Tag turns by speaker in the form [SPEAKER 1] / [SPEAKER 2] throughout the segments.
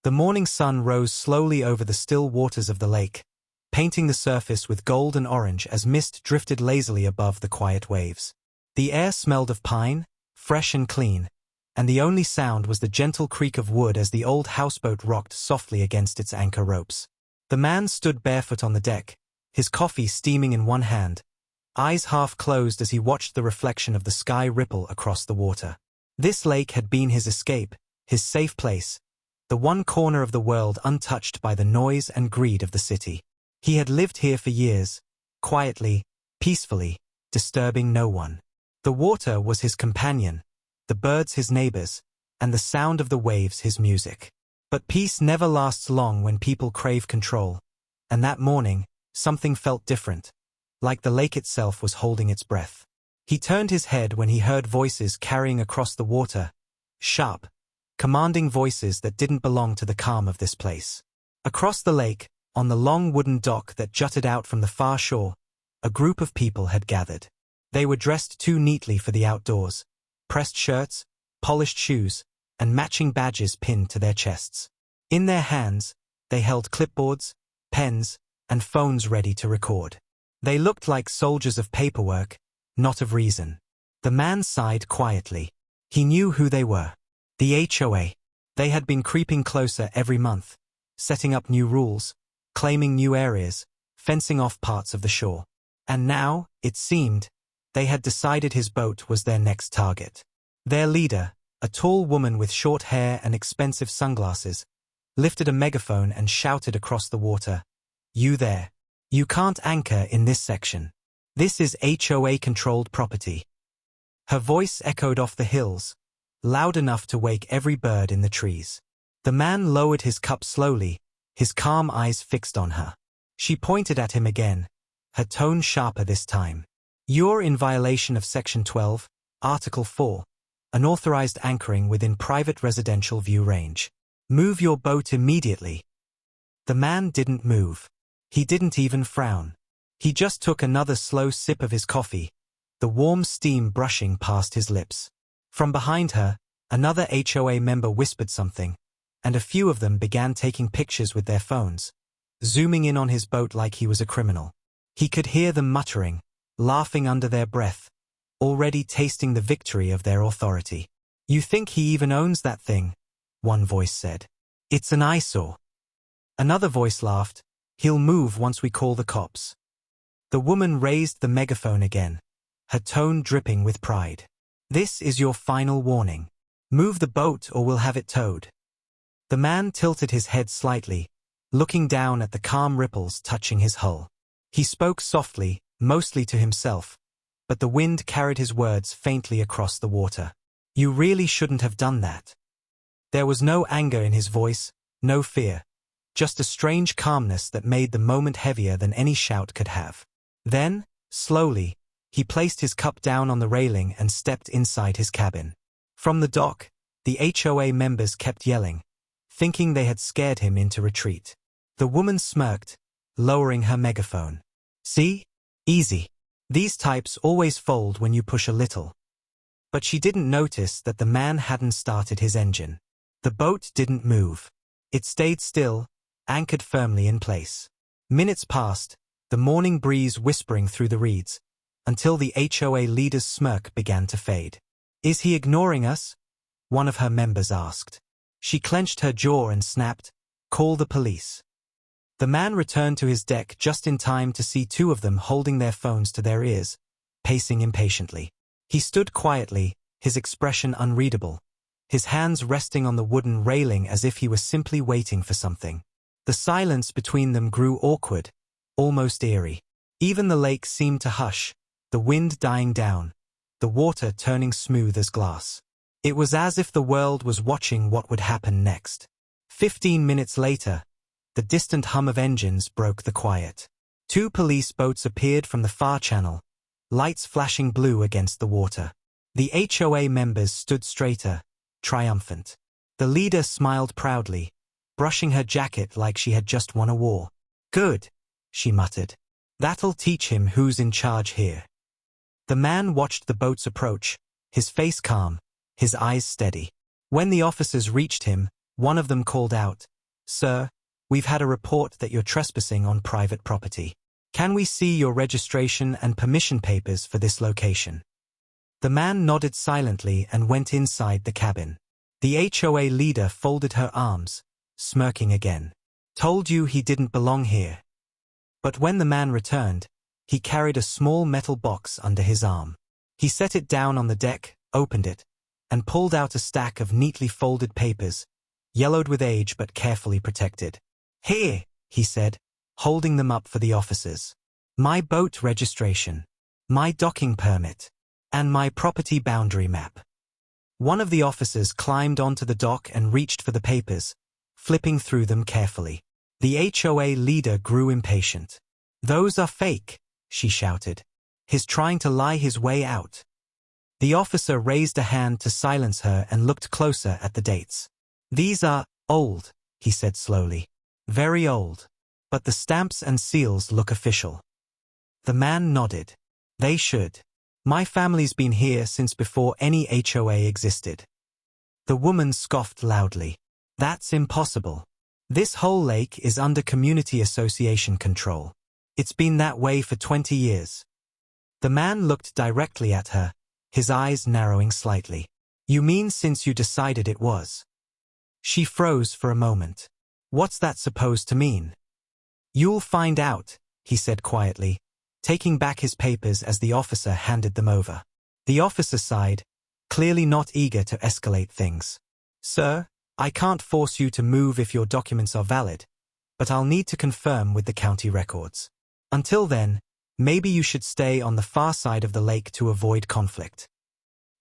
[SPEAKER 1] The morning sun rose slowly over the still waters of the lake, painting the surface with gold and orange as mist drifted lazily above the quiet waves. The air smelled of pine, fresh and clean, and the only sound was the gentle creak of wood as the old houseboat rocked softly against its anchor ropes. The man stood barefoot on the deck, his coffee steaming in one hand, eyes half closed as he watched the reflection of the sky ripple across the water. This lake had been his escape, his safe place, the one corner of the world untouched by the noise and greed of the city. He had lived here for years, quietly, peacefully, disturbing no one. The water was his companion, the birds his neighbors, and the sound of the waves his music. But peace never lasts long when people crave control, and that morning, something felt different, like the lake itself was holding its breath. He turned his head when he heard voices carrying across the water, sharp, commanding voices that didn't belong to the calm of this place. Across the lake, on the long wooden dock that jutted out from the far shore, a group of people had gathered. They were dressed too neatly for the outdoors, pressed shirts, polished shoes, and matching badges pinned to their chests. In their hands, they held clipboards, pens, and phones ready to record. They looked like soldiers of paperwork, not of reason. The man sighed quietly. He knew who they were. The HOA. They had been creeping closer every month, setting up new rules, claiming new areas, fencing off parts of the shore. And now, it seemed, they had decided his boat was their next target. Their leader, a tall woman with short hair and expensive sunglasses, lifted a megaphone and shouted across the water, "You there. You can't anchor in this section. This is HOA-controlled property." Her voice echoed off the hills, loud enough to wake every bird in the trees. The man lowered his cup slowly, his calm eyes fixed on her. She pointed at him again, her tone sharper this time. "You're in violation of Section 12, Article 4, unauthorized anchoring within private residential view range. Move your boat immediately." The man didn't move. He didn't even frown. He just took another slow sip of his coffee, the warm steam brushing past his lips. From behind her, another HOA member whispered something, and a few of them began taking pictures with their phones, zooming in on his boat like he was a criminal. He could hear them muttering, laughing under their breath, already tasting the victory of their authority. "You think he even owns that thing?" one voice said. "It's an eyesore." Another voice laughed, "He'll move once we call the cops." The woman raised the megaphone again, her tone dripping with pride. "This is your final warning. Move the boat or we'll have it towed." The man tilted his head slightly, looking down at the calm ripples touching his hull. He spoke softly, mostly to himself, but the wind carried his words faintly across the water. "You really shouldn't have done that." There was no anger in his voice, no fear, just a strange calmness that made the moment heavier than any shout could have. Then, slowly, he placed his cup down on the railing and stepped inside his cabin. From the dock, the HOA members kept yelling, thinking they had scared him into retreat. The woman smirked, lowering her megaphone. "See? Easy. These types always fold when you push a little." But she didn't notice that the man hadn't started his engine. The boat didn't move. It stayed still, anchored firmly in place. Minutes passed, the morning breeze whispering through the reeds, until the HOA leader's smirk began to fade. "Is he ignoring us?" one of her members asked. She clenched her jaw and snapped, "Call the police." The man returned to his deck just in time to see two of them holding their phones to their ears, pacing impatiently. He stood quietly, his expression unreadable, his hands resting on the wooden railing as if he was simply waiting for something. The silence between them grew awkward, almost eerie. Even the lake seemed to hush, the wind dying down, the water turning smooth as glass. It was as if the world was watching what would happen next. 15 minutes later, the distant hum of engines broke the quiet. Two police boats appeared from the far channel, lights flashing blue against the water. The HOA members stood straighter, triumphant. The leader smiled proudly, brushing her jacket like she had just won a war. "Good," she muttered. "That'll teach him who's in charge here." The man watched the boats approach, his face calm, his eyes steady. When the officers reached him, One of them called out, "Sir, we've had a report that you're trespassing on private property. Can we see your registration and permission papers for this location?" The man nodded silently and went inside the cabin. The HOA leader folded her arms, smirking again. "Told you he didn't belong here." But when the man returned, he carried a small metal box under his arm. He set it down on the deck, opened it, and pulled out a stack of neatly folded papers, yellowed with age but carefully protected. "Here," he said, holding them up for the officers. "My boat registration, my docking permit, and my property boundary map." One of the officers climbed onto the dock and reached for the papers, flipping through them carefully. The HOA leader grew impatient. "Those are fake," she shouted. "He's trying to lie his way out." The officer raised a hand to silence her and looked closer at the dates. "These are old," he said slowly. "Very old. But the stamps and seals look official." The man nodded. "They should. My family's been here since before any HOA existed." The woman scoffed loudly. "That's impossible. This whole lake is under community association control. It's been that way for 20 years. The man looked directly at her, his eyes narrowing slightly. "You mean since you decided it was?" She froze for a moment. "What's that supposed to mean?" "You'll find out," he said quietly, taking back his papers as the officer handed them over. The officer sighed, clearly not eager to escalate things. "Sir, I can't force you to move if your documents are valid, but I'll need to confirm with the county records. Until then, maybe you should stay on the far side of the lake to avoid conflict."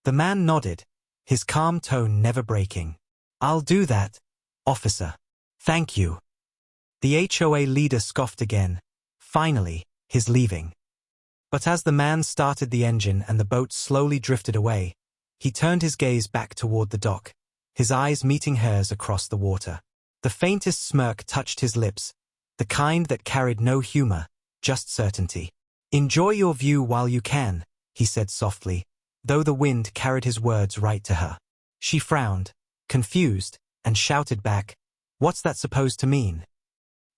[SPEAKER 1] The man nodded, his calm tone never breaking. "I'll do that, officer. Thank you." The HOA leader scoffed again. Finally, he's leaving. But as the man started the engine and the boat slowly drifted away, he turned his gaze back toward the dock, his eyes meeting hers across the water. The faintest smirk touched his lips, the kind that carried no humor, just certainty. "Enjoy your view while you can," he said softly, though the wind carried his words right to her. She frowned, confused, and shouted back, "What's that supposed to mean?"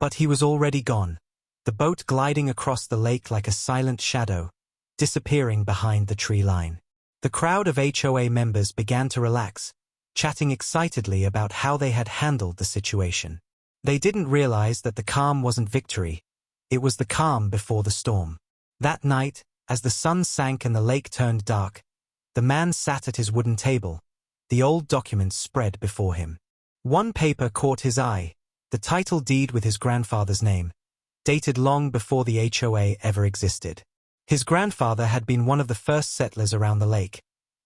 [SPEAKER 1] But he was already gone, the boat gliding across the lake like a silent shadow, disappearing behind the tree line. The crowd of HOA members began to relax, chatting excitedly about how they had handled the situation. They didn't realize that the calm wasn't victory, it was the calm before the storm. That night, as the sun sank and the lake turned dark, the man sat at his wooden table, the old documents spread before him. One paper caught his eye, the title deed with his grandfather's name, dated long before the HOA ever existed. His grandfather had been one of the first settlers around the lake,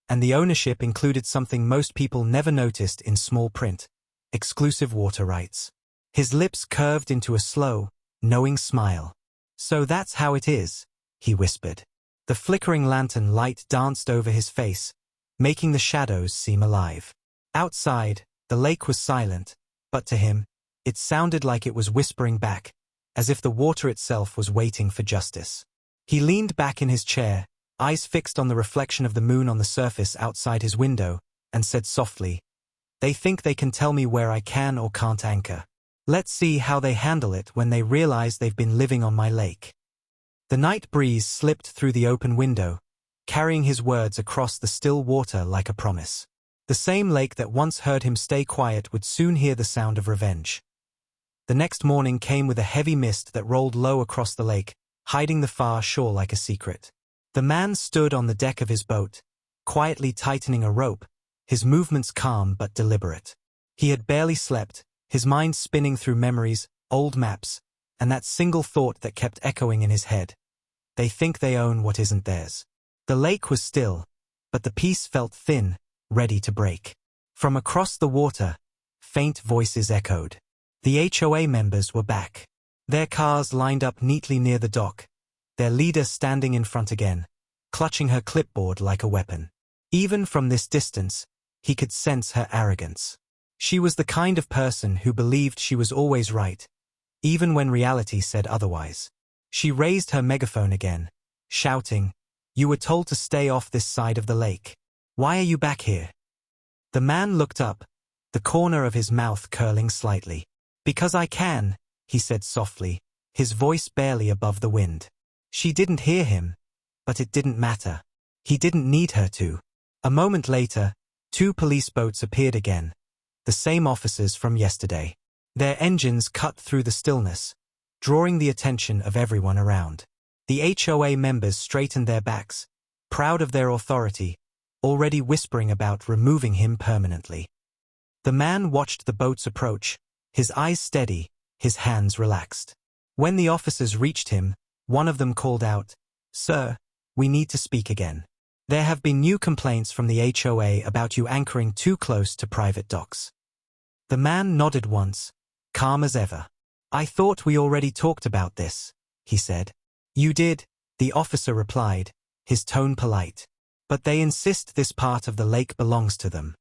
[SPEAKER 1] and the ownership included something most people never noticed in small print: exclusive water rights. His lips curved into a slow, knowing smile. "So that's how it is," he whispered. The flickering lantern light danced over his face, making the shadows seem alive. Outside, the lake was silent, but to him, it sounded like it was whispering back, as if the water itself was waiting for justice. He leaned back in his chair, eyes fixed on the reflection of the moon on the surface outside his window, and said softly, "They think they can tell me where I can or can't anchor. Let's see how they handle it when they realize they've been living on my lake." The night breeze slipped through the open window, carrying his words across the still water like a promise. The same lake that once heard him stay quiet would soon hear the sound of revenge. The next morning came with a heavy mist that rolled low across the lake, hiding the far shore like a secret. The man stood on the deck of his boat, quietly tightening a rope, his movements calm but deliberate. He had barely slept, his mind spinning through memories, old maps, and that single thought that kept echoing in his head. They think they own what isn't theirs. The lake was still, but the peace felt thin, ready to break. From across the water, faint voices echoed. The HOA members were back. Their cars lined up neatly near the dock, their leader standing in front again, clutching her clipboard like a weapon. Even from this distance, he could sense her arrogance. She was the kind of person who believed she was always right, even when reality said otherwise. She raised her megaphone again, shouting, "You were told to stay off this side of the lake. Why are you back here?" The man looked up, the corner of his mouth curling slightly. "Because I can," he said softly, his voice barely above the wind. She didn't hear him, but it didn't matter. He didn't need her to. A moment later, 2 police boats appeared again, the same officers from yesterday. Their engines cut through the stillness, drawing the attention of everyone around. The HOA members straightened their backs, proud of their authority, already whispering about removing him permanently. The man watched the boats approach, his eyes steady, his hands relaxed. When the officers reached him, one of them called out, "Sir, we need to speak again. There have been new complaints from the HOA about you anchoring too close to private docks." The man nodded once, calm as ever. "I thought we already talked about this," he said. "You did," the officer replied, his tone polite. "But they insist this part of the lake belongs to them."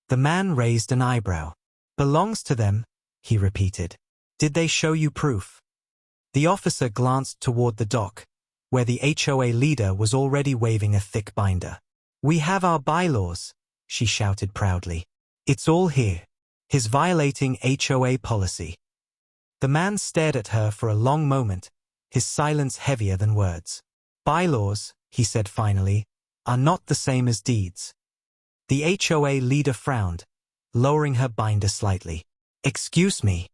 [SPEAKER 1] The man raised an eyebrow. "Belongs to them?" he repeated. "Did they show you proof?" The officer glanced toward the dock, where the HOA leader was already waving a thick binder. "We have our bylaws," she shouted proudly. "It's all here. His violating HOA policy." The man stared at her for a long moment, his silence heavier than words. "Bylaws," he said finally, "are not the same as deeds." The HOA leader frowned, lowering her binder slightly. "Excuse me."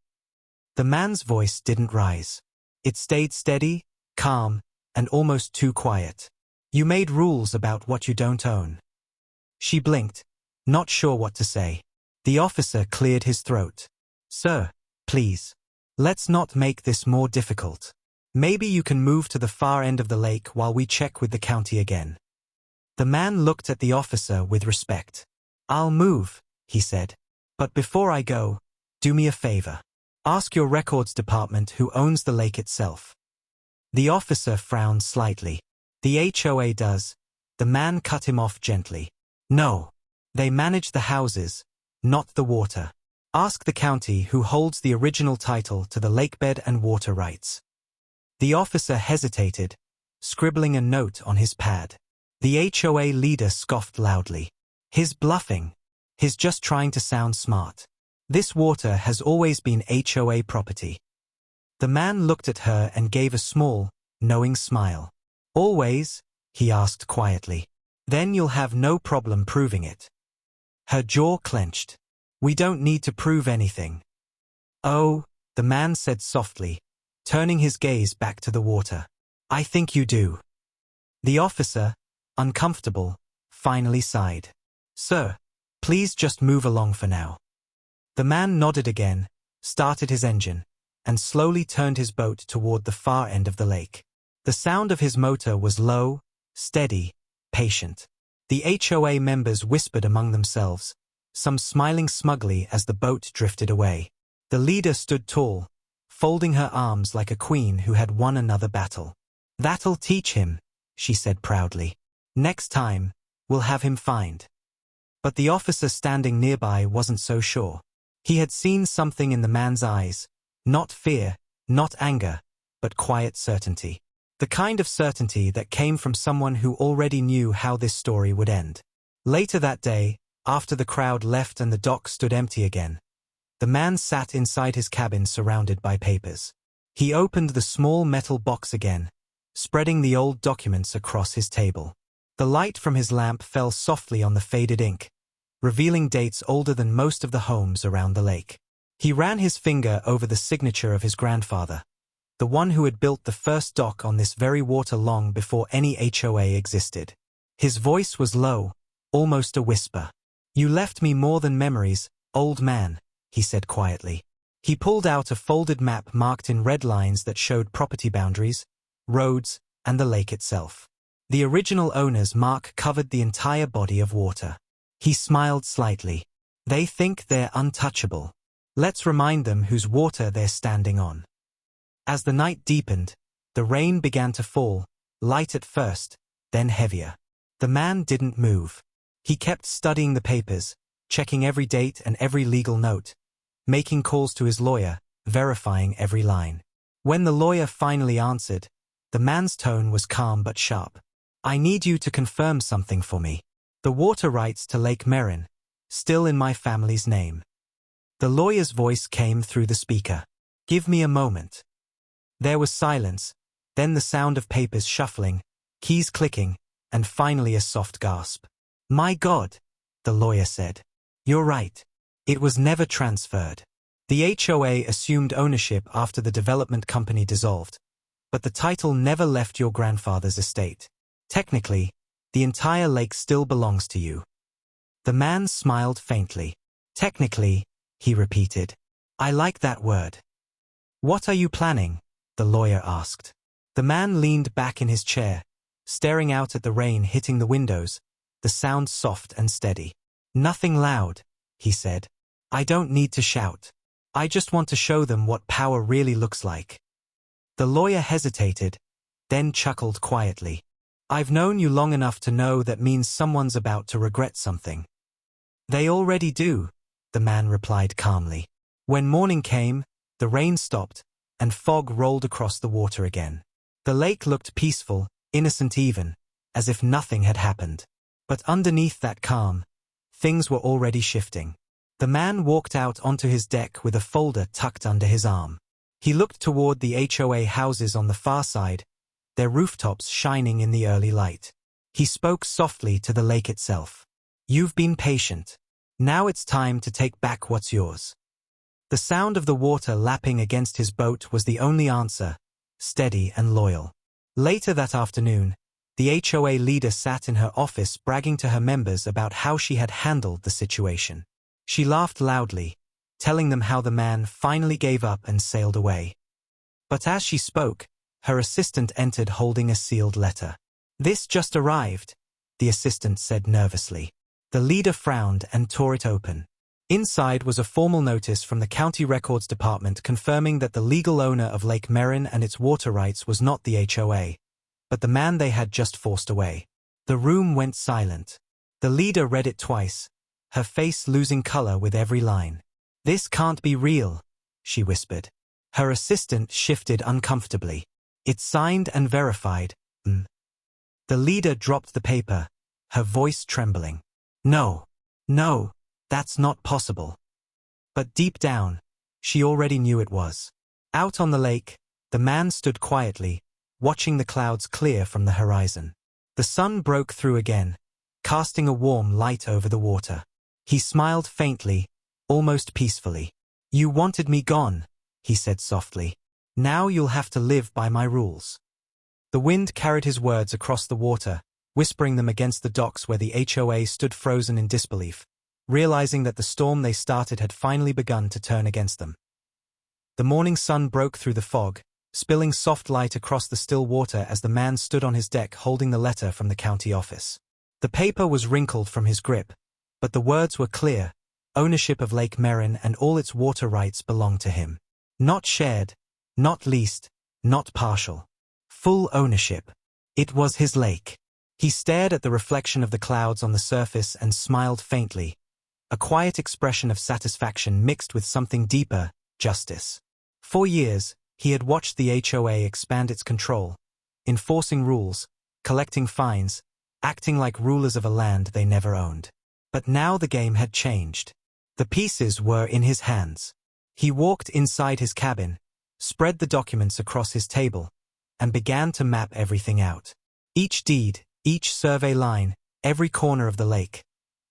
[SPEAKER 1] The man's voice didn't rise. It stayed steady, calm, and almost too quiet. "You made rules about what you don't own." She blinked, not sure what to say. The officer cleared his throat. "Sir, please. Let's not make this more difficult. Maybe you can move to the far end of the lake while we check with the county again." The man looked at the officer with respect. "I'll move," he said. "But before I go, do me a favor. Ask your records department who owns the lake itself." The officer frowned slightly. "The HOA does." The man cut him off gently. "No. They manage the houses, not the water. Ask the county who holds the original title to the lakebed and water rights." The officer hesitated, scribbling a note on his pad. The HOA leader scoffed loudly. "He's bluffing. He's just trying to sound smart. This water has always been HOA property." The man looked at her and gave a small, knowing smile. "Always?" he asked quietly. "Then you'll have no problem proving it." Her jaw clenched. "We don't need to prove anything." "Oh," the man said softly, turning his gaze back to the water. "I think you do." The officer, uncomfortable, finally sighed. "Sir, please just move along for now." The man nodded again, started his engine, and slowly turned his boat toward the far end of the lake. The sound of his motor was low, steady, patient. The HOA members whispered among themselves, some smiling smugly as the boat drifted away. The leader stood tall, folding her arms like a queen who had won another battle. "That'll teach him," she said proudly. "Next time, we'll have him fined." But the officer standing nearby wasn't so sure. He had seen something in the man's eyes, not fear, not anger, but quiet certainty. The kind of certainty that came from someone who already knew how this story would end. Later that day, after the crowd left and the dock stood empty again, the man sat inside his cabin surrounded by papers. He opened the small metal box again, spreading the old documents across his table. The light from his lamp fell softly on the faded ink, revealing dates older than most of the homes around the lake. He ran his finger over the signature of his grandfather, the one who had built the first dock on this very water long before any HOA existed. His voice was low, almost a whisper. "You left me more than memories, old man," he said quietly. He pulled out a folded map marked in red lines that showed property boundaries, roads, and the lake itself. The original owner's mark covered the entire body of water. He smiled slightly. "They think they're untouchable. Let's remind them whose water they're standing on." As the night deepened, the rain began to fall, light at first, then heavier. The man didn't move. He kept studying the papers, checking every date and every legal note, making calls to his lawyer, verifying every line. When the lawyer finally answered, the man's tone was calm but sharp. "I need you to confirm something for me. The water rights to Lake Merrin, still in my family's name. The lawyer's voice came through the speaker. Give me a moment. There was silence, then the sound of papers shuffling, keys clicking, and finally a soft gasp. My God, the lawyer said. You're right. It was never transferred. The HOA assumed ownership after the development company dissolved, but the title never left your grandfather's estate. Technically, the entire lake still belongs to you. The man smiled faintly. Technically, he repeated. I like that word. What are you planning? The lawyer asked. The man leaned back in his chair, staring out at the rain hitting the windows, the sound soft and steady. Nothing loud, he said. I don't need to shout. I just want to show them what power really looks like. The lawyer hesitated, then chuckled quietly. I've known you long enough to know that means someone's about to regret something. They already do, the man replied calmly. When morning came, the rain stopped, and fog rolled across the water again. The lake looked peaceful, innocent even, as if nothing had happened. But underneath that calm, things were already shifting. The man walked out onto his deck with a folder tucked under his arm. He looked toward the HOA houses on the far side, their rooftops shining in the early light. He spoke softly to the lake itself. You've been patient. Now it's time to take back what's yours. The sound of the water lapping against his boat was the only answer, steady and loyal. Later that afternoon, the HOA leader sat in her office bragging to her members about how she had handled the situation. She laughed loudly, telling them how the man finally gave up and sailed away. But as she spoke, her assistant entered holding a sealed letter. This just arrived, the assistant said nervously. The leader frowned and tore it open. Inside was a formal notice from the County Records Department confirming that the legal owner of Lake Merin and its water rights was not the HOA, but the man they had just forced away. The room went silent. The leader read it twice, her face losing color with every line. This can't be real, she whispered. Her assistant shifted uncomfortably. It's signed and verified. The leader dropped the paper, her voice trembling. No, that's not possible. But deep down, she already knew it was. Out on the lake, the man stood quietly, watching the clouds clear from the horizon. The sun broke through again, casting a warm light over the water. He smiled faintly, almost peacefully. You wanted me gone, he said softly. Now you'll have to live by my rules. The wind carried his words across the water, whispering them against the docks where the HOA stood frozen in disbelief, realizing that the storm they started had finally begun to turn against them. The morning sun broke through the fog, spilling soft light across the still water as the man stood on his deck holding the letter from the county office. The paper was wrinkled from his grip, but the words were clear. Ownership of Lake Merin and all its water rights belonged to him. Not shared, not leased, not partial. Full ownership. It was his lake. He stared at the reflection of the clouds on the surface and smiled faintly, a quiet expression of satisfaction mixed with something deeper, justice. For years, he had watched the HOA expand its control, enforcing rules, collecting fines, acting like rulers of a land they never owned. But now the game had changed. The pieces were in his hands. He walked inside his cabin, spread the documents across his table, and began to map everything out. Each deed, each survey line, every corner of the lake.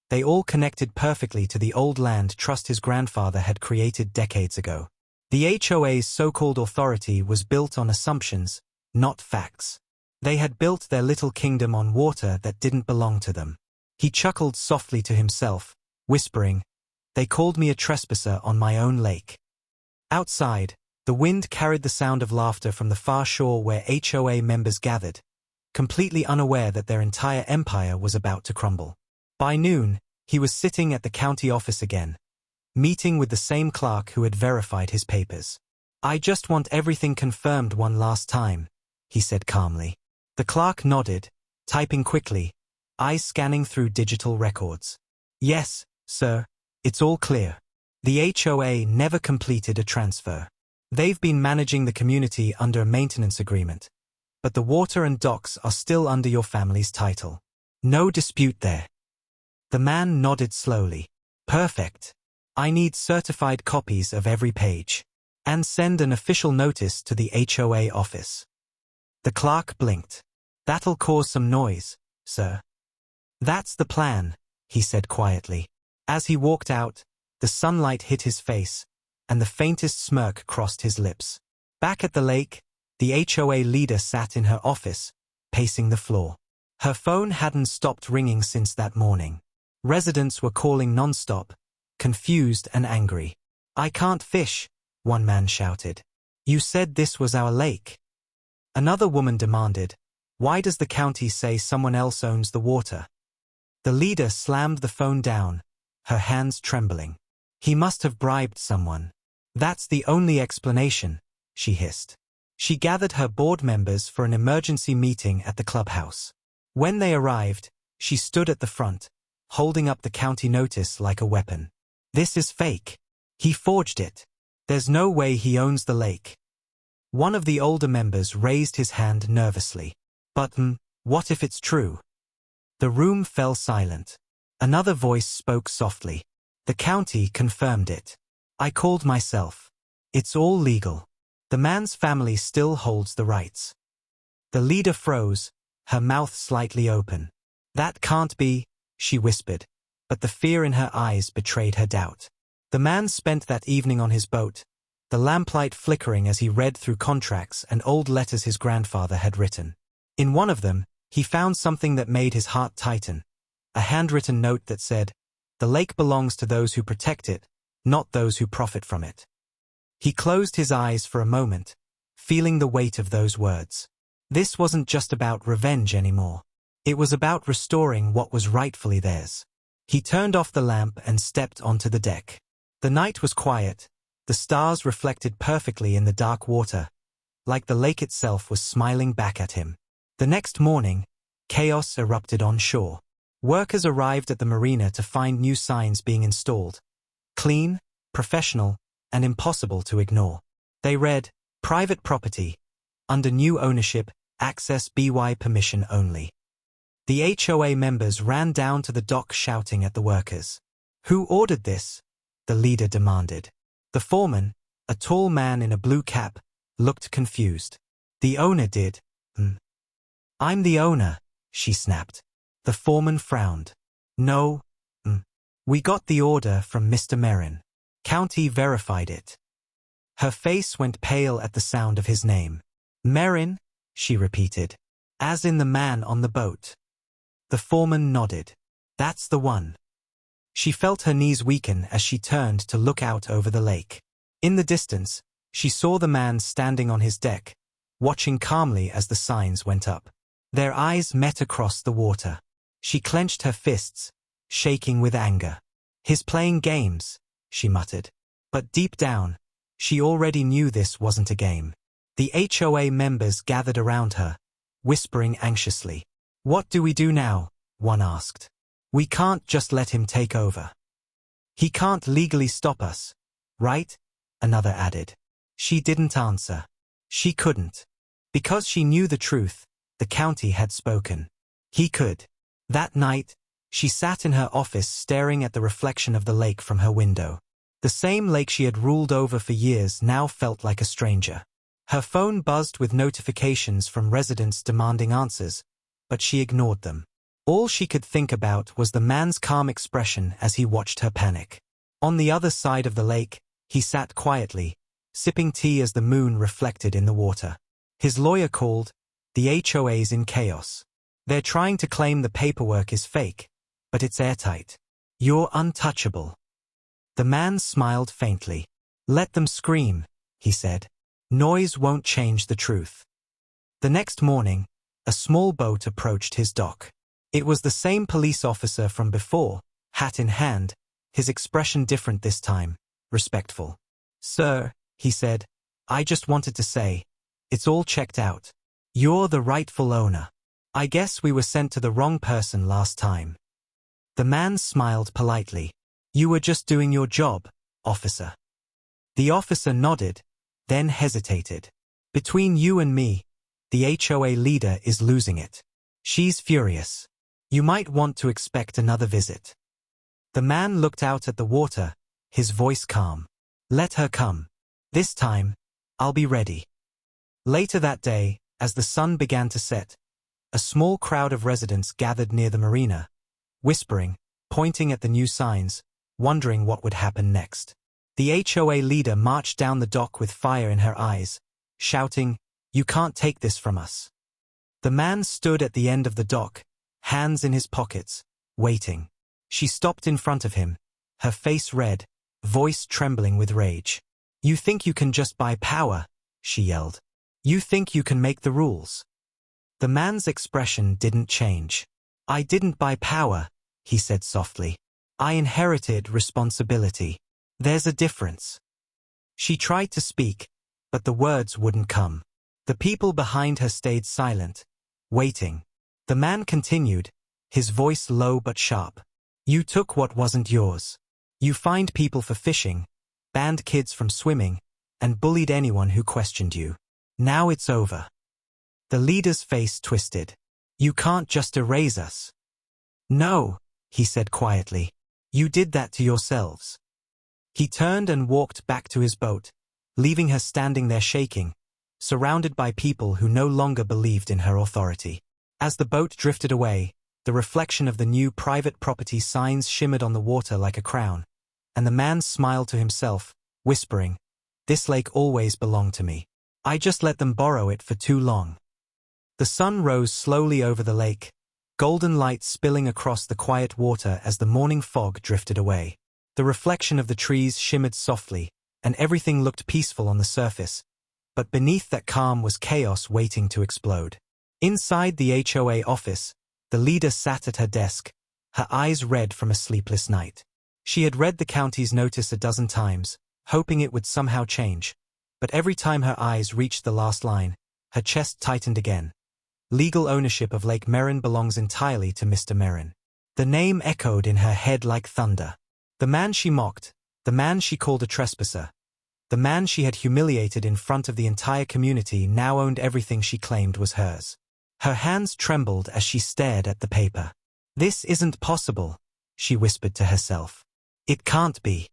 [SPEAKER 1] They all connected perfectly to the old land trust his grandfather had created decades ago. The HOA's so-called authority was built on assumptions, not facts. They had built their little kingdom on water that didn't belong to them. He chuckled softly to himself, whispering, "They called me a trespasser on my own lake." Outside, the wind carried the sound of laughter from the far shore where HOA members gathered, completely unaware that their entire empire was about to crumble. By noon, he was sitting at the county office again, meeting with the same clerk who had verified his papers. "I just want everything confirmed one last time," he said calmly. The clerk nodded, typing quickly, eyes scanning through digital records. "Yes, sir, it's all clear. The HOA never completed a transfer. They've been managing the community under a maintenance agreement, but the water and docks are still under your family's title. No dispute there." The man nodded slowly. Perfect. I need certified copies of every page. And send an official notice to the HOA office. The clerk blinked. That'll cause some noise, sir. That's the plan, he said quietly. As he walked out, the sunlight hit his face, and the faintest smirk crossed his lips. Back at the lake, the HOA leader sat in her office, pacing the floor. Her phone hadn't stopped ringing since that morning. Residents were calling non-stop, confused and angry. I can't fish, one man shouted. You said this was our lake. Another woman demanded, why does the county say someone else owns the water? The leader slammed the phone down, her hands trembling. He must have bribed someone. That's the only explanation, she hissed. She gathered her board members for an emergency meeting at the clubhouse. When they arrived, she stood at the front, holding up the county notice like a weapon. This is fake. He forged it. There's no way he owns the lake. One of the older members raised his hand nervously. But, what if it's true? The room fell silent. Another voice spoke softly. The county confirmed it. I called myself. It's all legal. The man's family still holds the rights. The leader froze, her mouth slightly open. That can't be, she whispered, but the fear in her eyes betrayed her doubt. The man spent that evening on his boat, the lamplight flickering as he read through contracts and old letters his grandfather had written. In one of them, he found something that made his heart tighten, a handwritten note that said, "The lake belongs to those who protect it, not those who profit from it." He closed his eyes for a moment, feeling the weight of those words. This wasn't just about revenge anymore. It was about restoring what was rightfully theirs. He turned off the lamp and stepped onto the deck. The night was quiet, the stars reflected perfectly in the dark water, like the lake itself was smiling back at him. The next morning, chaos erupted on shore. Workers arrived at the marina to find new signs being installed. Clean, professional, and impossible to ignore. They read, "Private property. Under new ownership, access by permission only." The HOA members ran down to the dock shouting at the workers. Who ordered this? The leader demanded. The foreman, a tall man in a blue cap, looked confused. The owner did. I'm the owner, she snapped. The foreman frowned. No. We got the order from Mr. Merrin. County verified it. Her face went pale at the sound of his name. Merrin, she repeated. As in the man on the boat. The foreman nodded. That's the one. She felt her knees weaken as she turned to look out over the lake. In the distance, she saw the man standing on his deck, watching calmly as the signs went up. Their eyes met across the water. She clenched her fists, shaking with anger. He's playing games, she muttered. But deep down, she already knew this wasn't a game. The HOA members gathered around her, whispering anxiously. What do we do now? One asked. We can't just let him take over. He can't legally stop us, right? Another added. She didn't answer. She couldn't. Because she knew the truth, the county had spoken. He could. That night, she sat in her office staring at the reflection of the lake from her window. The same lake she had ruled over for years now felt like a stranger. Her phone buzzed with notifications from residents demanding answers, but she ignored them. All she could think about was the man's calm expression as he watched her panic. On the other side of the lake, he sat quietly, sipping tea as the moon reflected in the water. His lawyer called. The HOA's in chaos. They're trying to claim the paperwork is fake, but it's airtight. You're untouchable. The man smiled faintly. Let them scream, he said. Noise won't change the truth. The next morning, a small boat approached his dock. It was the same police officer from before, hat in hand, his expression different this time, respectful. Sir, he said, I just wanted to say, it's all checked out. You're the rightful owner. I guess we were sent to the wrong person last time. The man smiled politely. You were just doing your job, officer. The officer nodded, then hesitated. Between you and me, the HOA leader is losing it. She's furious. You might want to expect another visit. The man looked out at the water, his voice calm. Let her come. This time, I'll be ready. Later that day, as the sun began to set, a small crowd of residents gathered near the marina, whispering, pointing at the new signs, wondering what would happen next. The HOA leader marched down the dock with fire in her eyes, shouting, "You can't take this from us." The man stood at the end of the dock, hands in his pockets, waiting. She stopped in front of him, her face red, voice trembling with rage. "You think you can just buy power?" she yelled. "You think you can make the rules?" The man's expression didn't change. "I didn't buy power," he said softly. "I inherited responsibility. There's a difference." She tried to speak, but the words wouldn't come. The people behind her stayed silent, waiting. The man continued, his voice low but sharp. "You took what wasn't yours. You fined people for fishing, banned kids from swimming, and bullied anyone who questioned you. Now it's over." The leader's face twisted. "You can't just erase us." "No," he said quietly. "You did that to yourselves." He turned and walked back to his boat, leaving her standing there shaking, surrounded by people who no longer believed in her authority. As the boat drifted away, the reflection of the new private property signs shimmered on the water like a crown, and the man smiled to himself, whispering, "This lake always belonged to me. I just let them borrow it for too long." The sun rose slowly over the lake, golden light spilling across the quiet water as the morning fog drifted away. The reflection of the trees shimmered softly, and everything looked peaceful on the surface, but beneath that calm was chaos waiting to explode. Inside the HOA office, the leader sat at her desk, her eyes red from a sleepless night. She had read the county's notice a dozen times, hoping it would somehow change, but every time her eyes reached the last line, her chest tightened again. Legal ownership of Lake Merrin belongs entirely to Mr. Merrin. The name echoed in her head like thunder. The man she mocked, the man she called a trespasser, the man she had humiliated in front of the entire community now owned everything she claimed was hers. Her hands trembled as she stared at the paper. "This isn't possible," she whispered to herself. "It can't be."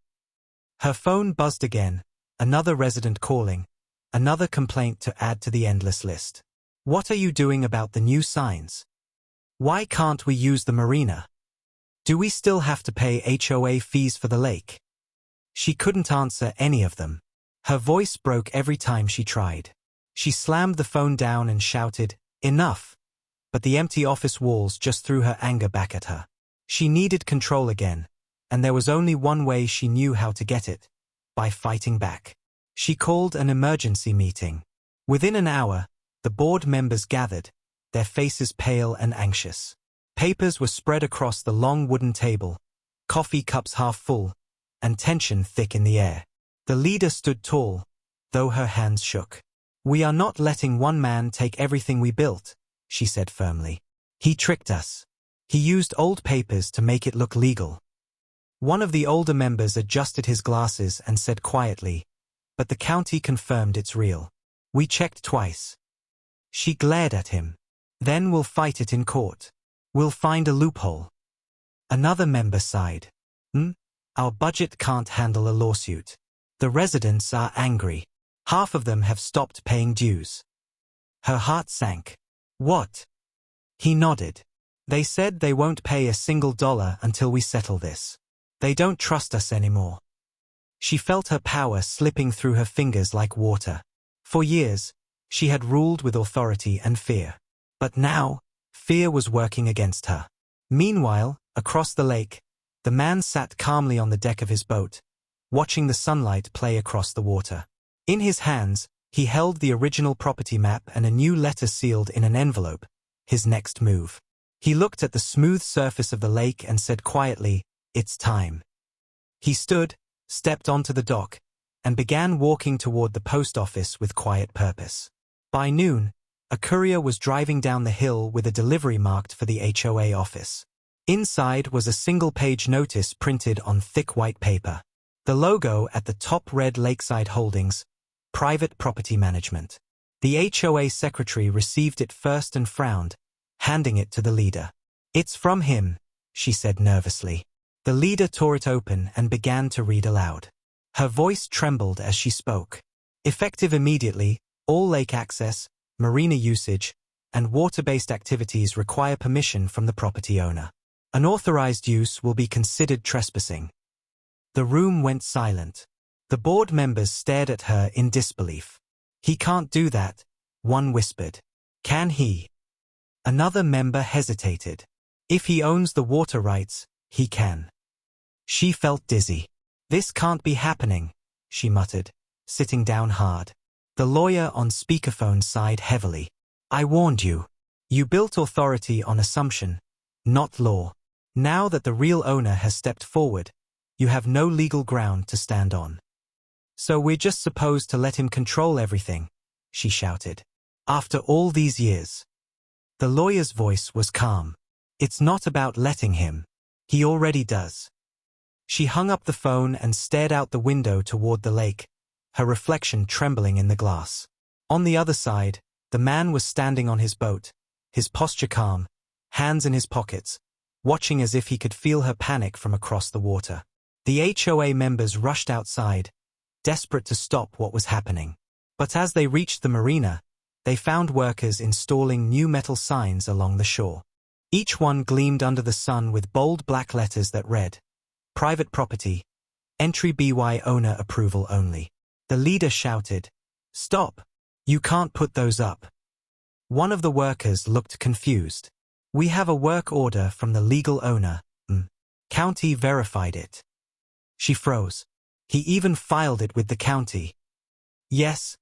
[SPEAKER 1] Her phone buzzed again, another resident calling, another complaint to add to the endless list. "What are you doing about the new signs? Why can't we use the marina? Do we still have to pay HOA fees for the lake?" She couldn't answer any of them. Her voice broke every time she tried. She slammed the phone down and shouted, "Enough!" But the empty office walls just threw her anger back at her. She needed control again, and there was only one way she knew how to get it: by fighting back. She called an emergency meeting. Within an hour, the board members gathered, their faces pale and anxious. Papers were spread across the long wooden table, coffee cups half full, and tension thick in the air. The leader stood tall, though her hands shook. "We are not letting one man take everything we built," she said firmly. "He tricked us. He used old papers to make it look legal." One of the older members adjusted his glasses and said quietly, "But the county confirmed it's real. We checked twice." She glared at him. "Then we'll fight it in court. We'll find a loophole." Another member sighed. Our budget can't handle a lawsuit. The residents are angry. Half of them have stopped paying dues." Her heart sank. "What?" He nodded. "They said they won't pay a single dollar until we settle this. They don't trust us anymore." She felt her power slipping through her fingers like water. For years, she had ruled with authority and fear. But now, fear was working against her. Meanwhile, across the lake, the man sat calmly on the deck of his boat, watching the sunlight play across the water. In his hands, he held the original property map and a new letter sealed in an envelope, his next move. He looked at the smooth surface of the lake and said quietly, "It's time." He stood, stepped onto the dock, and began walking toward the post office with quiet purpose. By noon, a courier was driving down the hill with a delivery marked for the HOA office. Inside was a single-page notice printed on thick white paper. The logo at the top read Lakeside Holdings, Private Property Management. The HOA secretary received it first and frowned, handing it to the leader. "It's from him," she said nervously. The leader tore it open and began to read aloud. Her voice trembled as she spoke. Effective immediately, all lake access, marina usage, and water-based activities require permission from the property owner. Unauthorized use will be considered trespassing. The room went silent. The board members stared at her in disbelief. He can't do that, one whispered. Can he? Another member hesitated. If he owns the water rights, he can. She felt dizzy. This can't be happening, she muttered, sitting down hard. The lawyer on speakerphone sighed heavily. I warned you. You built authority on assumption, not law. Now that the real owner has stepped forward, you have no legal ground to stand on. So we're just supposed to let him control everything, she shouted. After all these years. The lawyer's voice was calm. It's not about letting him. He already does. She hung up the phone and stared out the window toward the lake, her reflection trembling in the glass. On the other side, the man was standing on his boat, his posture calm, hands in his pockets, watching as if he could feel her panic from across the water. The HOA members rushed outside, desperate to stop what was happening. But as they reached the marina, they found workers installing new metal signs along the shore. Each one gleamed under the sun with bold black letters that read, Private property, entry by owner approval only. The leader shouted, Stop! You can't put those up. One of the workers looked confused. We have a work order from the legal owner. County verified it. She froze. He even filed it with the county. Yes,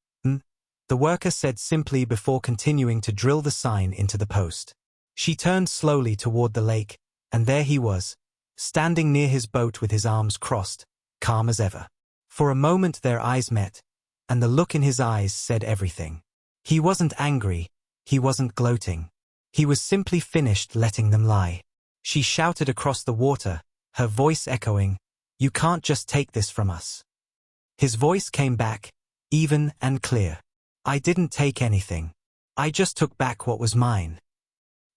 [SPEAKER 1] the worker said simply before continuing to drill the sign into the post. She turned slowly toward the lake, and there he was, standing near his boat with his arms crossed, calm as ever. For a moment their eyes met, and the look in his eyes said everything. He wasn't angry, he wasn't gloating. He was simply finished letting them lie. She shouted across the water, her voice echoing, You can't just take this from us. His voice came back, even and clear. I didn't take anything. I just took back what was mine.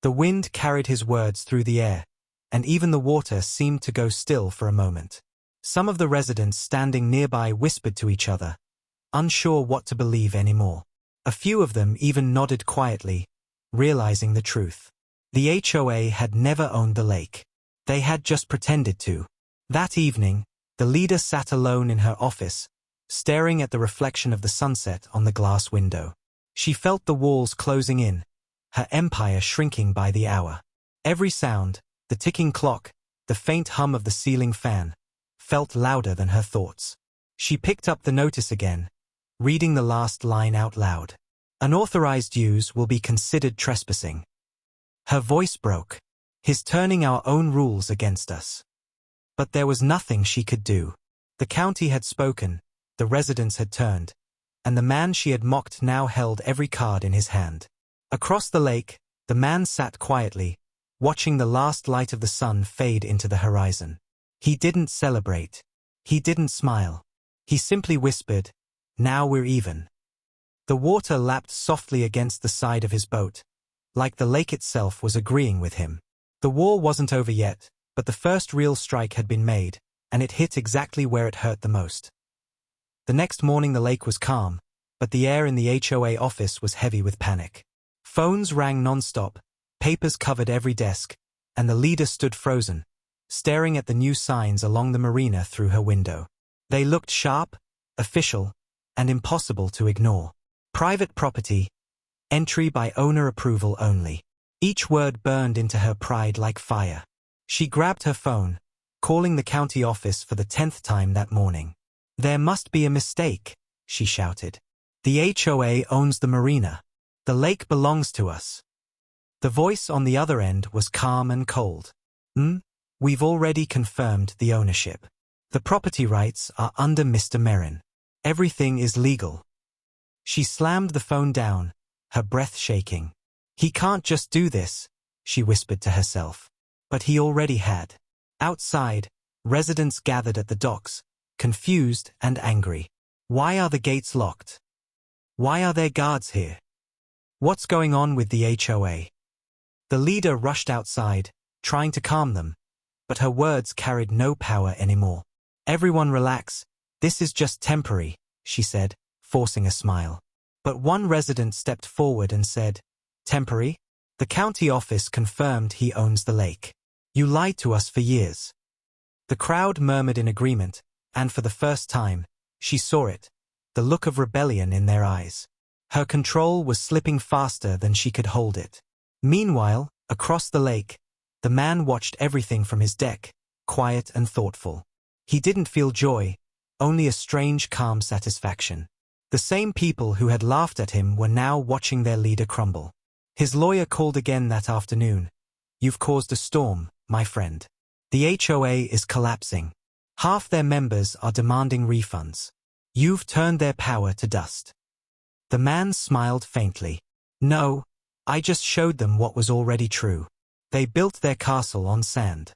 [SPEAKER 1] The wind carried his words through the air, and even the water seemed to go still for a moment. Some of the residents standing nearby whispered to each other, unsure what to believe anymore. A few of them even nodded quietly, realizing the truth. The HOA had never owned the lake. They had just pretended to. That evening, the leader sat alone in her office, staring at the reflection of the sunset on the glass window. She felt the walls closing in, her empire shrinking by the hour. Every sound, the ticking clock, the faint hum of the ceiling fan, felt louder than her thoughts. She picked up the notice again, reading the last line out loud. Unauthorized use will be considered trespassing. Her voice broke. He's turning our own rules against us. But there was nothing she could do. The county had spoken, the residents had turned, and the man she had mocked now held every card in his hand. Across the lake, the man sat quietly, watching the last light of the sun fade into the horizon. He didn't celebrate. He didn't smile. He simply whispered, Now we're even. The water lapped softly against the side of his boat, like the lake itself was agreeing with him. The war wasn't over yet, but the first real strike had been made, and it hit exactly where it hurt the most. The next morning the lake was calm, but the air in the HOA office was heavy with panic. Phones rang non-stop, papers covered every desk, and the leader stood frozen, staring at the new signs along the marina through her window. They looked sharp, official, and impossible to ignore. Private property, entry by owner approval only. Each word burned into her pride like fire. She grabbed her phone, calling the county office for the 10th time that morning. There must be a mistake, she shouted. The HOA owns the marina. The lake belongs to us. The voice on the other end was calm and cold. We've already confirmed the ownership. The property rights are under Mr. Merrin. Everything is legal. She slammed the phone down, her breath shaking. He can't just do this, she whispered to herself. But he already had. Outside, residents gathered at the docks, confused and angry. Why are the gates locked? Why are there guards here? What's going on with the HOA? The leader rushed outside, trying to calm them, but her words carried no power anymore. "Everyone relax, this is just temporary," she said, forcing a smile. But one resident stepped forward and said, "Temporary? The county office confirmed he owns the lake. You lied to us for years." The crowd murmured in agreement, and for the first time, she saw it, the look of rebellion in their eyes. Her control was slipping faster than she could hold it. Meanwhile, across the lake, the man watched everything from his deck, quiet and thoughtful. He didn't feel joy, only a strange calm satisfaction. The same people who had laughed at him were now watching their leader crumble. His lawyer called again that afternoon. "You've caused a storm, my friend. The HOA is collapsing. Half their members are demanding refunds. You've turned their power to dust." The man smiled faintly. "No, I just showed them what was already true. They built their castle on sand."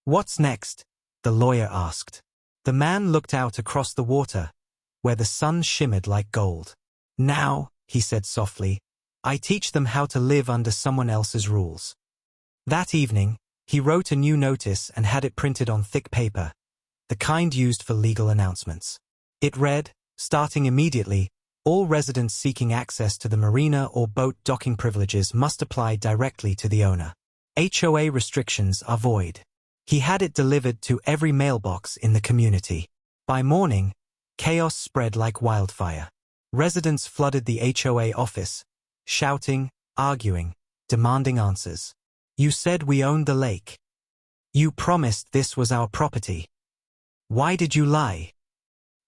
[SPEAKER 1] "What's next?" the lawyer asked. The man looked out across the water, where the sun shimmered like gold. "Now," he said softly, "I teach them how to live under someone else's rules." That evening, he wrote a new notice and had it printed on thick paper, the kind used for legal announcements. It read, starting immediately, "All residents seeking access to the marina or boat docking privileges must apply directly to the owner. HOA restrictions are void." He had it delivered to every mailbox in the community. By morning, chaos spread like wildfire. Residents flooded the HOA office, shouting, arguing, demanding answers. "You said we owned the lake. You promised this was our property. Why did you lie?"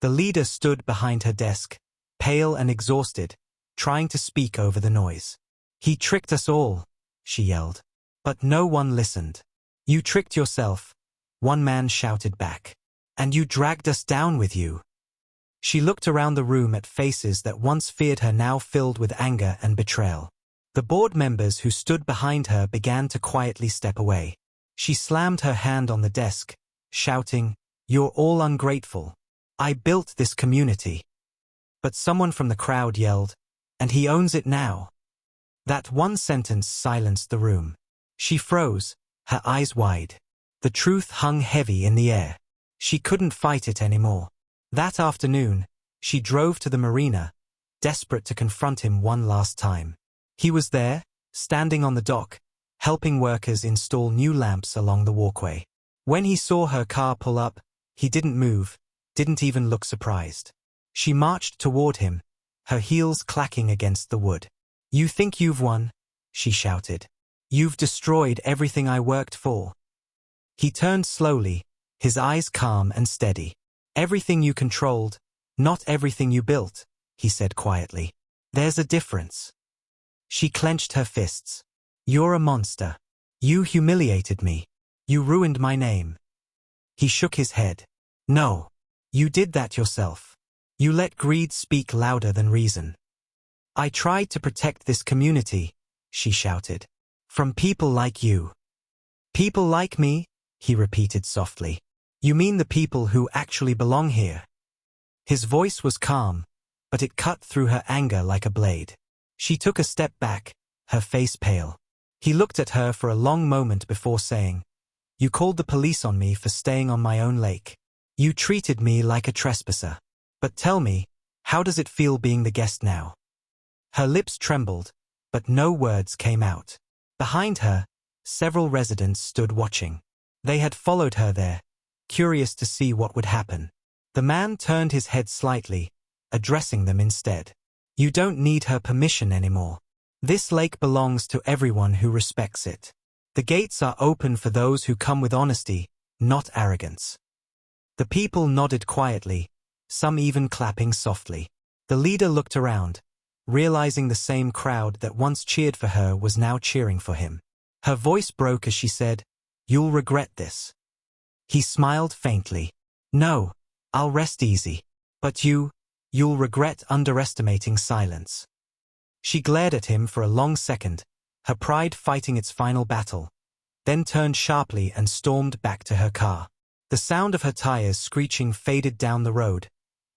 [SPEAKER 1] The leader stood behind her desk, pale and exhausted, trying to speak over the noise. "He tricked us all," she yelled. But no one listened. "You tricked yourself," one man shouted back. "And you dragged us down with you." She looked around the room at faces that once feared her now filled with anger and betrayal. The board members who stood behind her began to quietly step away. She slammed her hand on the desk, shouting, "You're all ungrateful. I built this community." But someone from the crowd yelled, "And he owns it now." That one sentence silenced the room. She froze, her eyes wide. The truth hung heavy in the air. She couldn't fight it anymore. That afternoon, she drove to the marina, desperate to confront him one last time. He was there, standing on the dock, helping workers install new lamps along the walkway. When he saw her car pull up, he didn't move, didn't even look surprised. She marched toward him, her heels clacking against the wood. "You think you've won?" she shouted. "You've destroyed everything I worked for." He turned slowly, his eyes calm and steady. "Everything you controlled, not everything you built," he said quietly. "There's a difference." She clenched her fists. "You're a monster. You humiliated me. You ruined my name." He shook his head. "No. You did that yourself. You let greed speak louder than reason." "I tried to protect this community," she shouted. "From people like you." "People like me?" he repeated softly. "You mean the people who actually belong here?" His voice was calm, but it cut through her anger like a blade. She took a step back, her face pale. He looked at her for a long moment before saying, "You called the police on me for staying on my own lake. You treated me like a trespasser. But tell me, how does it feel being the guest now?" Her lips trembled, but no words came out. Behind her, several residents stood watching. They had followed her there, curious to see what would happen. The man turned his head slightly, addressing them instead. "You don't need her permission anymore. This lake belongs to everyone who respects it. The gates are open for those who come with honesty, not arrogance." The people nodded quietly, some even clapping softly. The leader looked around, realizing the same crowd that once cheered for her was now cheering for him. Her voice broke as she said, "You'll regret this." He smiled faintly. "No, I'll rest easy. But you'll regret underestimating silence." She glared at him for a long second, her pride fighting its final battle, then turned sharply and stormed back to her car. The sound of her tires screeching faded down the road,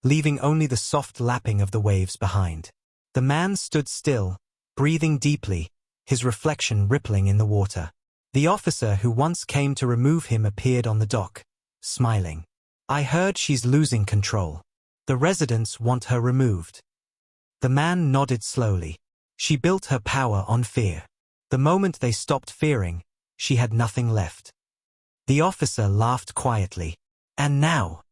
[SPEAKER 1] leaving only the soft lapping of the waves behind. The man stood still, breathing deeply, his reflection rippling in the water. The officer who once came to remove him appeared on the dock, smiling. "I heard she's losing control. The residents want her removed." The man nodded slowly. "She built her power on fear. The moment they stopped fearing, she had nothing left." The officer laughed quietly. "And now?"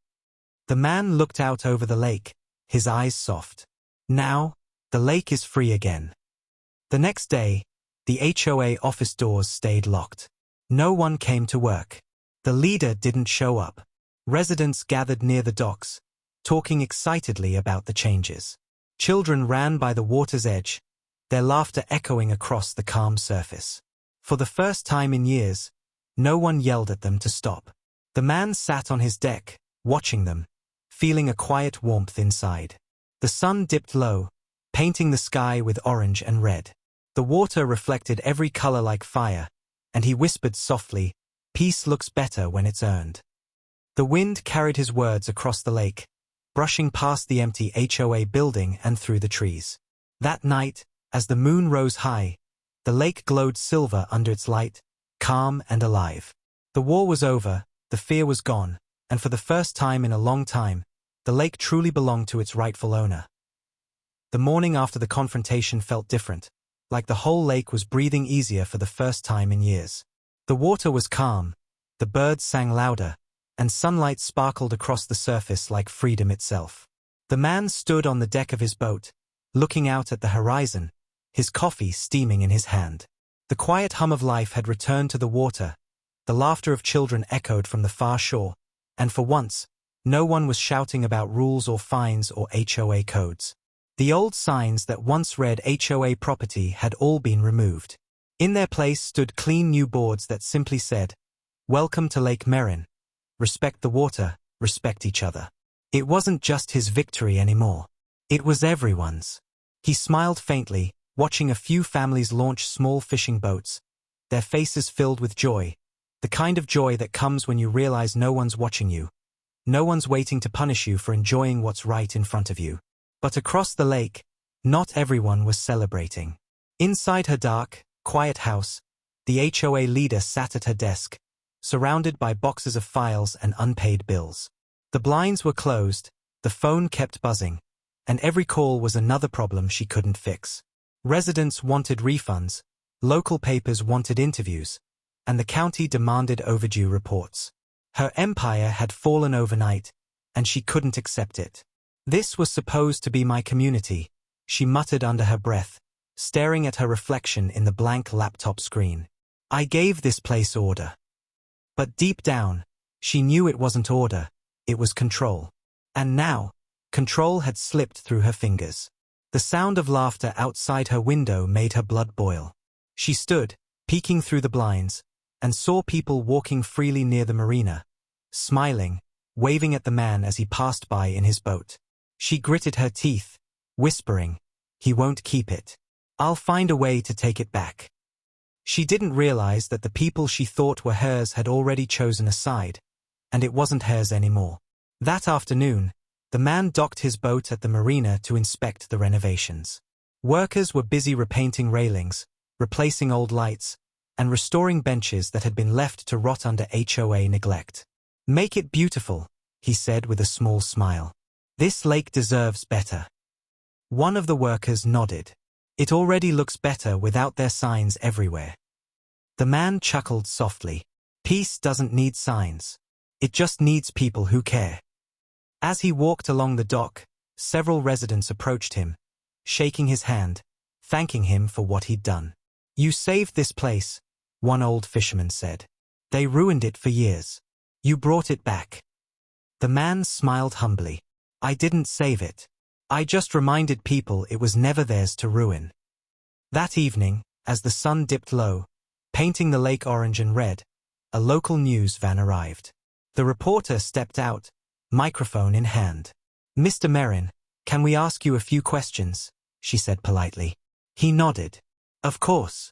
[SPEAKER 1] The man looked out over the lake, his eyes soft. "Now, the lake is free again." The next day, the HOA office doors stayed locked. No one came to work. The leader didn't show up. Residents gathered near the docks, talking excitedly about the changes. Children ran by the water's edge, their laughter echoing across the calm surface. For the first time in years, no one yelled at them to stop. The man sat on his deck, watching them, feeling a quiet warmth inside. The sun dipped low, painting the sky with orange and red. The water reflected every color like fire, and he whispered softly, "Peace looks better when it's earned." The wind carried his words across the lake, brushing past the empty HOA building and through the trees. That night, as the moon rose high, the lake glowed silver under its light, calm and alive. The war was over, the fear was gone, and for the first time in a long time, the lake truly belonged to its rightful owner. The morning after the confrontation felt different, like the whole lake was breathing easier for the first time in years. The water was calm, the birds sang louder, and sunlight sparkled across the surface like freedom itself. The man stood on the deck of his boat, looking out at the horizon, his coffee steaming in his hand. The quiet hum of life had returned to the water, the laughter of children echoed from the far shore, and for once, no one was shouting about rules or fines or HOA codes. The old signs that once read HOA property had all been removed. In their place stood clean new boards that simply said, "Welcome to Lake Merin. Respect the water, respect each other." It wasn't just his victory anymore. It was everyone's. He smiled faintly, watching a few families launch small fishing boats, their faces filled with joy, the kind of joy that comes when you realize no one's watching you. No one's waiting to punish you for enjoying what's right in front of you. But across the lake, not everyone was celebrating. Inside her dark, quiet house, the HOA leader sat at her desk, surrounded by boxes of files and unpaid bills. The blinds were closed, the phone kept buzzing, and every call was another problem she couldn't fix. Residents wanted refunds, local papers wanted interviews, and the county demanded overdue reports. Her empire had fallen overnight, and she couldn't accept it. "This was supposed to be my community," she muttered under her breath, staring at her reflection in the blank laptop screen. "I gave this place order." But deep down, she knew it wasn't order, it was control. And now, control had slipped through her fingers. The sound of laughter outside her window made her blood boil. She stood, peeking through the blinds, and saw people walking freely near the marina, smiling, waving at the man as he passed by in his boat. She gritted her teeth, whispering, "He won't keep it. I'll find a way to take it back." She didn't realize that the people she thought were hers had already chosen a side, and it wasn't hers anymore. That afternoon, the man docked his boat at the marina to inspect the renovations. Workers were busy repainting railings, replacing old lights, and restoring benches that had been left to rot under HOA neglect. "Make it beautiful," he said with a small smile. "This lake deserves better." One of the workers nodded. "It already looks better without their signs everywhere." The man chuckled softly. "Peace doesn't need signs. It just needs people who care." As he walked along the dock, several residents approached him, shaking his hand, thanking him for what he'd done. "You saved this place," one old fisherman said. "They ruined it for years. You brought it back." The man smiled humbly. "I didn't save it. I just reminded people it was never theirs to ruin." That evening, as the sun dipped low, painting the lake orange and red, a local news van arrived. The reporter stepped out, microphone in hand. "Mr. Merin, can we ask you a few questions?" she said politely. He nodded. "Of course."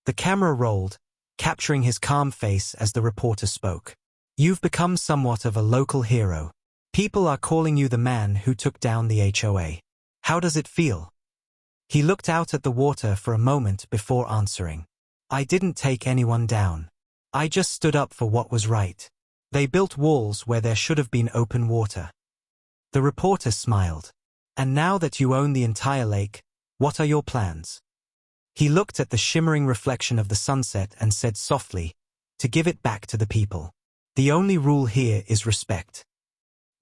[SPEAKER 1] The camera rolled, capturing his calm face as the reporter spoke. "You've become somewhat of a local hero. People are calling you the man who took down the HOA. How does it feel?" He looked out at the water for a moment before answering. I didn't take anyone down. I just stood up for what was right. They built walls where there should have been open water. The reporter smiled. And now that you own the entire lake, what are your plans? He looked at the shimmering reflection of the sunset and said softly, to give it back to the people. The only rule here is respect.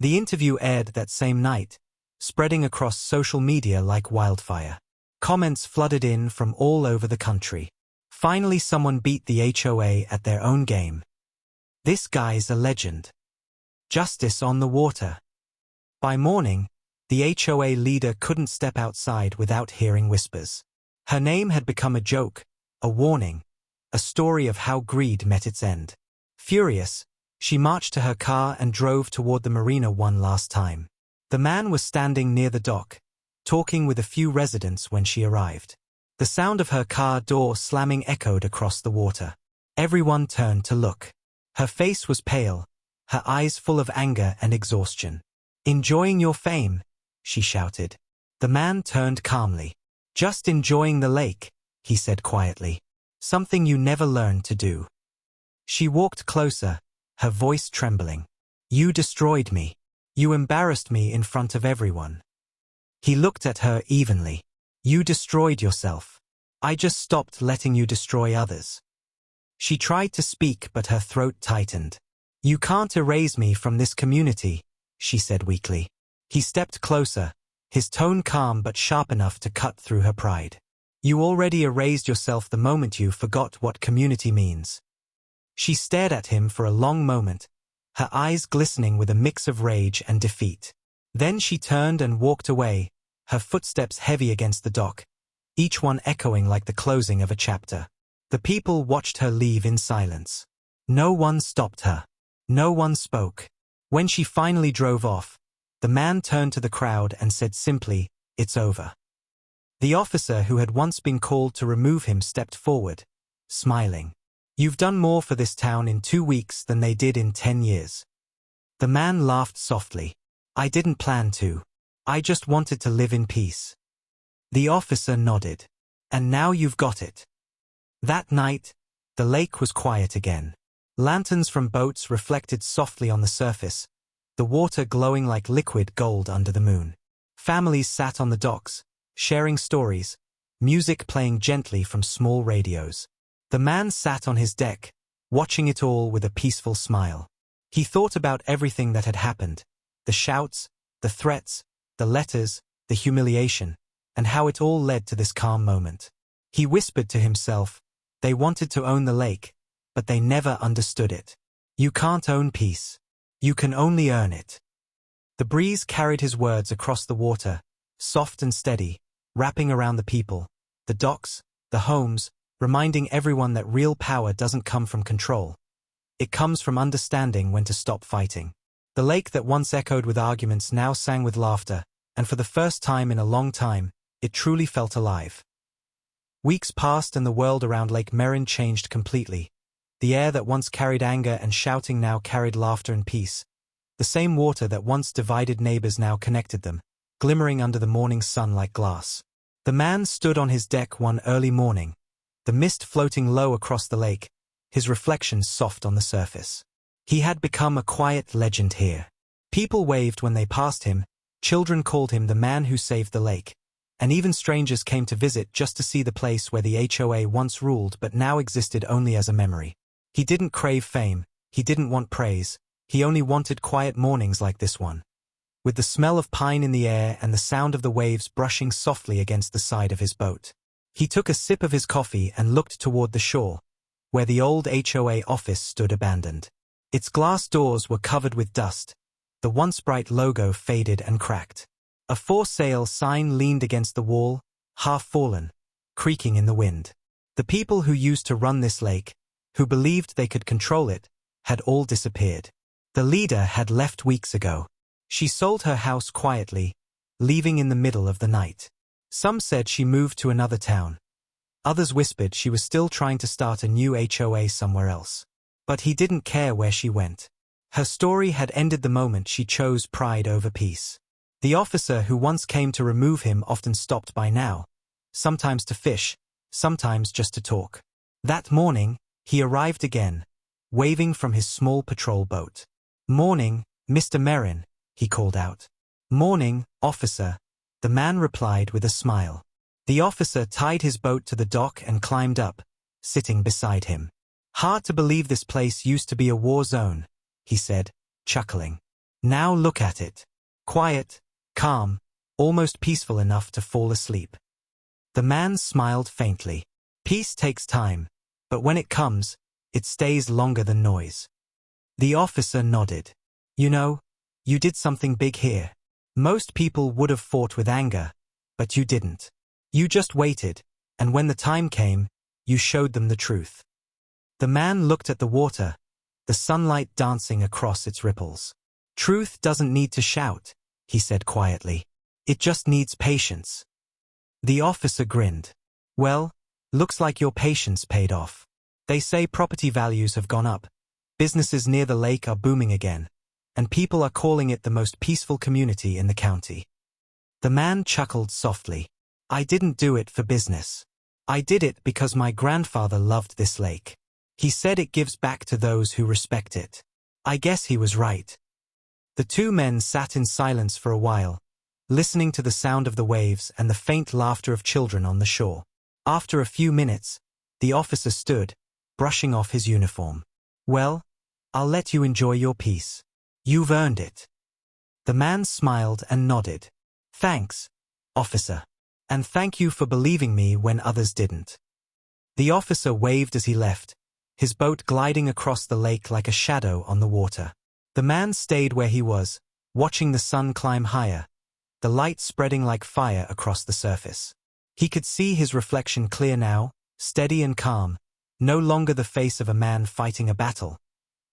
[SPEAKER 1] The interview aired that same night, spreading across social media like wildfire. Comments flooded in from all over the country. Finally someone beat the HOA at their own game. This guy's a legend. Justice on the water. By morning, the HOA leader couldn't step outside without hearing whispers. Her name had become a joke, a warning, a story of how greed met its end. Furious, she marched to her car and drove toward the marina one last time. The man was standing near the dock, talking with a few residents when she arrived. The sound of her car door slamming echoed across the water. Everyone turned to look. Her face was pale, her eyes full of anger and exhaustion. "Enjoying your fame?" she shouted. The man turned calmly. "Just enjoying the lake," he said quietly. "Something you never learned to do." She walked closer, her voice trembling. "You destroyed me. You embarrassed me in front of everyone." He looked at her evenly. "You destroyed yourself. I just stopped letting you destroy others." She tried to speak but her throat tightened. "You can't erase me from this community," she said weakly. He stepped closer, his tone calm but sharp enough to cut through her pride. "You already erased yourself the moment you forgot what community means." She stared at him for a long moment, her eyes glistening with a mix of rage and defeat. Then she turned and walked away, her footsteps heavy against the dock, each one echoing like the closing of a chapter. The people watched her leave in silence. No one stopped her. No one spoke. When she finally drove off, the man turned to the crowd and said simply, "It's over." The officer who had once been called to remove him stepped forward, smiling. "You've done more for this town in 2 weeks than they did in 10 years. The man laughed softly. "I didn't plan to. I just wanted to live in peace." The officer nodded. "And now you've got it." That night, the lake was quiet again. Lanterns from boats reflected softly on the surface, the water glowing like liquid gold under the moon. Families sat on the docks, sharing stories, music playing gently from small radios. The man sat on his deck, watching it all with a peaceful smile. He thought about everything that had happened, the shouts, the threats, the letters, the humiliation, and how it all led to this calm moment. He whispered to himself, they wanted to own the lake, but they never understood it. You can't own peace. You can only earn it. The breeze carried his words across the water, soft and steady, wrapping around the people, the docks, the homes, reminding everyone that real power doesn't come from control. It comes from understanding when to stop fighting. The lake that once echoed with arguments now sang with laughter, and for the first time in a long time, it truly felt alive. Weeks passed and the world around Lake Merin changed completely. The air that once carried anger and shouting now carried laughter and peace. The same water that once divided neighbors now connected them, glimmering under the morning sun like glass. The man stood on his deck one early morning, the mist floating low across the lake, his reflection soft on the surface. He had become a quiet legend here. People waved when they passed him, children called him the man who saved the lake, and even strangers came to visit just to see the place where the HOA once ruled but now existed only as a memory. He didn't crave fame, he didn't want praise, he only wanted quiet mornings like this one, with the smell of pine in the air and the sound of the waves brushing softly against the side of his boat. He took a sip of his coffee and looked toward the shore, where the old HOA office stood abandoned. Its glass doors were covered with dust, the once bright logo faded and cracked. A for sale sign leaned against the wall, half fallen, creaking in the wind. The people who used to run this lake, who believed they could control it, had all disappeared. The leader had left weeks ago. She sold her house quietly, leaving in the middle of the night. Some said she moved to another town. Others whispered she was still trying to start a new HOA somewhere else. But he didn't care where she went. Her story had ended the moment she chose pride over peace. The officer who once came to remove him often stopped by now, sometimes to fish, sometimes just to talk. That morning, he arrived again, waving from his small patrol boat. "Morning, Mr. Merrin," he called out. "Morning, officer," the man replied with a smile. The officer tied his boat to the dock and climbed up, sitting beside him. "Hard to believe this place used to be a war zone," he said, chuckling. "Now look at it. Quiet, calm, almost peaceful enough to fall asleep." The man smiled faintly. "Peace takes time, but when it comes, it stays longer than noise." The officer nodded. "You know, you did something big here. Most people would have fought with anger, but you didn't. You just waited, and when the time came, you showed them the truth." The man looked at the water, the sunlight dancing across its ripples. "Truth doesn't need to shout," he said quietly. "It just needs patience." The officer grinned. "Well, looks like your patience paid off. They say property values have gone up, businesses near the lake are booming again, and people are calling it the most peaceful community in the county." The man chuckled softly. "I didn't do it for business. I did it because my grandfather loved this lake. He said it gives back to those who respect it. I guess he was right." The two men sat in silence for a while, listening to the sound of the waves and the faint laughter of children on the shore. After a few minutes, the officer stood, brushing off his uniform. "Well, I'll let you enjoy your peace. You've earned it." The man smiled and nodded. "Thanks, officer. And thank you for believing me when others didn't." The officer waved as he left, his boat gliding across the lake like a shadow on the water. The man stayed where he was, watching the sun climb higher, the light spreading like fire across the surface. He could see his reflection clear now, steady and calm, no longer the face of a man fighting a battle,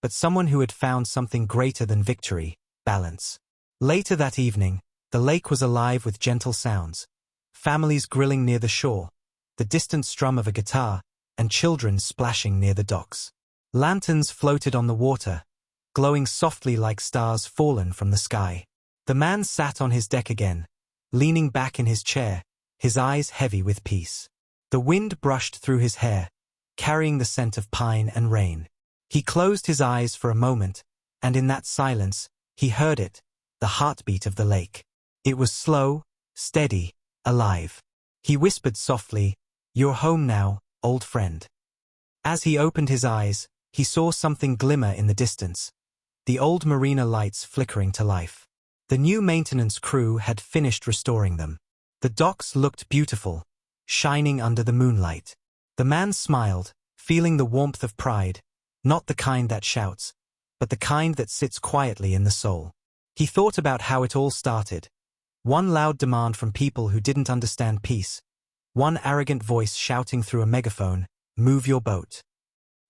[SPEAKER 1] but someone who had found something greater than victory, balance. Later that evening, the lake was alive with gentle sounds. Families grilling near the shore, the distant strum of a guitar, and children splashing near the docks. Lanterns floated on the water, glowing softly like stars fallen from the sky. The man sat on his deck again, leaning back in his chair, his eyes heavy with peace. The wind brushed through his hair, carrying the scent of pine and rain. He closed his eyes for a moment, and in that silence, he heard it, the heartbeat of the lake. It was slow, steady, alive. He whispered softly, "You're home now, old friend." As he opened his eyes, he saw something glimmer in the distance, the old marina lights flickering to life. The new maintenance crew had finished restoring them. The docks looked beautiful, shining under the moonlight. The man smiled, feeling the warmth of pride, not the kind that shouts, but the kind that sits quietly in the soul. He thought about how it all started. One loud demand from people who didn't understand peace. One arrogant voice shouting through a megaphone, "Move your boat."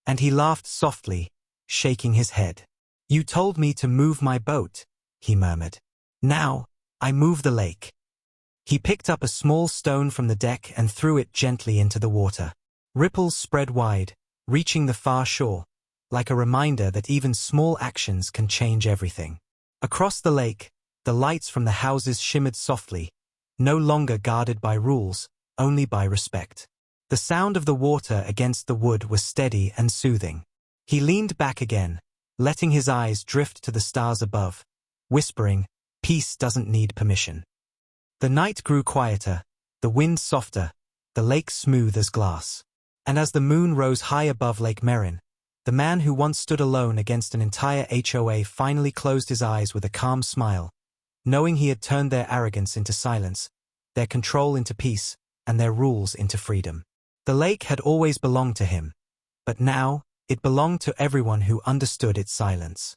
[SPEAKER 1] And he laughed softly, shaking his head. "You told me to move my boat," he murmured. "Now, I move the lake." He picked up a small stone from the deck and threw it gently into the water. Ripples spread wide, reaching the far shore, like a reminder that even small actions can change everything. Across the lake, the lights from the houses shimmered softly, no longer guarded by rules, only by respect. The sound of the water against the wood was steady and soothing. He leaned back again, letting his eyes drift to the stars above, whispering, "Peace doesn't need permission." The night grew quieter, the wind softer, the lake smooth as glass. And as the moon rose high above Lake Merrin, the man who once stood alone against an entire HOA finally closed his eyes with a calm smile, knowing he had turned their arrogance into silence, their control into peace, and their rules into freedom. The lake had always belonged to him, but now, it belonged to everyone who understood its silence.